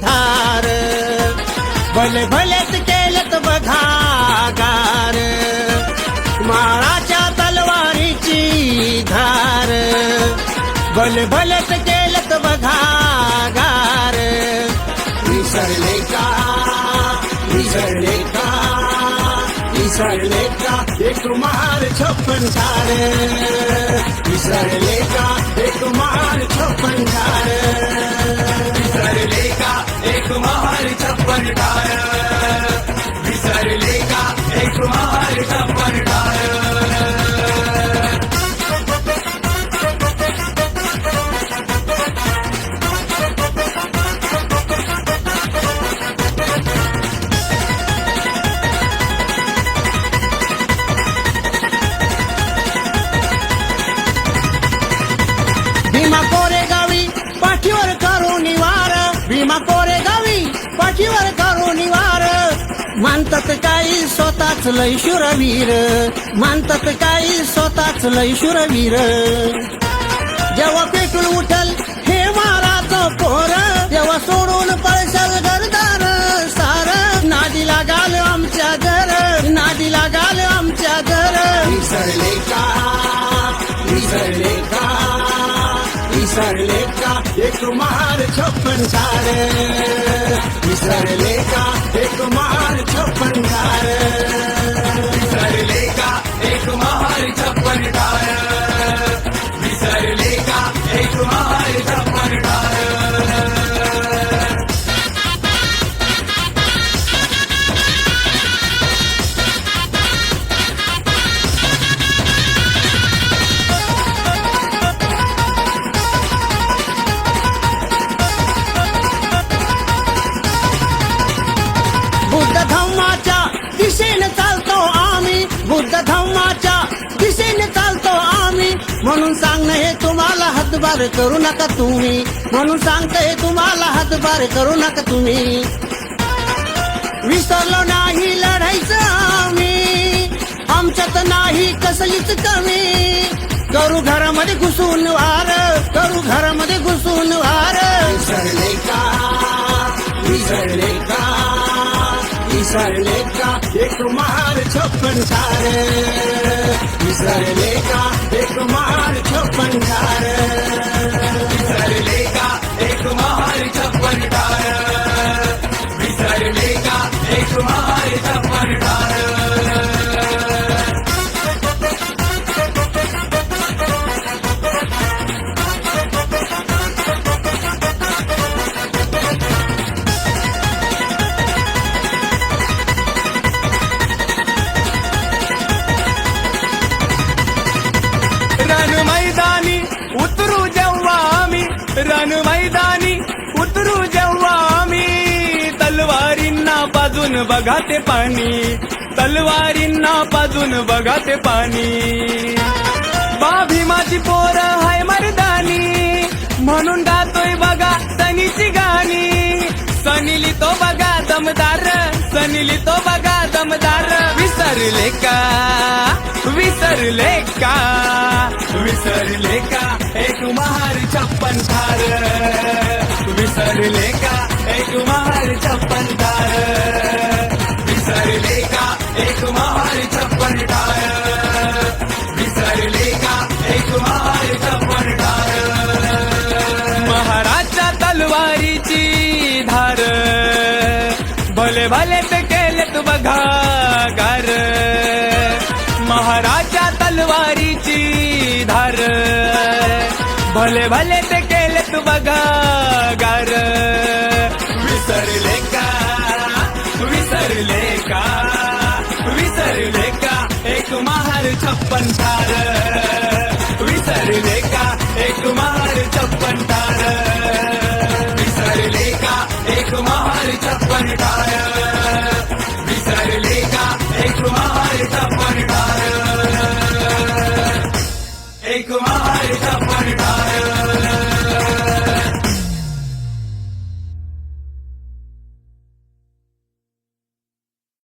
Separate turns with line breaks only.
धार भले भलेच केलत बघा गार माळाच्या तलवारीची धार भले भलेच केलत बघा गार विसरले का विसरले का विसरले का एक महार छप्पन झाड विसरले का एक महार छप्पन झाड
विसरले का एक महार छप्पन ठार विसरले का एक महार छप्पन ठार
भीमा कोरेगावी पाठीवर करू निवार भीमा कोरेगावी पाठीवर करू निवार म्हणतात काही स्वतःच लय शूरवीर म्हणतात काही स्वतःच लय शूरवीर जेव्हा पेटून उठल हे माराचं पोर तेव्हा सोडून पळशाल घरदार सार नादी लागाल आमच्या घर नादी लागाल आमच्या घर विसरले का विसरले का विसरले का एक महार छप्पन झाड विसरले का एक महार छप्पन झाड
विसरले का एक महार छप्पन ठार विसरले का एक महार छप्पन ठार
बुद्ध धम्माच्या दिशेने चालतो आम्ही बुद्ध धम्माच्या दिशेने चालतो आम्ही म्हणून सांगणं हे तुम्हाला हातभार करू नका तुम्ही म्हणून सांगतोय तुम्हाला हातभार करू नका तुम्ही विसरलो नाही लढायचं आम्ही आमच्यात नाही कसलीच कमी करू घरामध्ये घुसून वार करू घरामध्ये घुसून वार विसरले का विसरले का विसरले का एक महार छप्पन झाड विसरले का एक महार छप्पन झाड
विसरले का एक महार छप्पन ठार विसरले का एक महार छप्पन ठार रण मैदानी उतरू जेव्हा आम्ही रण मैदानी उतरू जेव्हा आम्ही तलवारींना बाजून बघा ते पाणी तलवारींना बाजून बघा ते पाणी बा भीमाची पोर हाय मर्दानी म्हणून गातोय बघा सनीची गाणी सनीली तो बघा दमदार सनीली तो बघा दमदार विसरले का विसरले का विसरले का एक महार छप्पन ठार विसरले का एक महार छप्पन ठार विसरले का एक महार छप्पन ठार विसरले का एक महार छप्पन ठार महाराजच्या तलवारीची धार भले भले ते केलेत बघा गार महाराजच्या तलवारीची धार भले भले ते केलेत बघा गार विसरले का विसरले का विसरले का एक महार छप्पन ठार विसरले का एक महार छप्पन ठार विसरले का एक महार छप्पन ठार विसरले का एक महार छप्पन ठार एक महार छप्पन ठार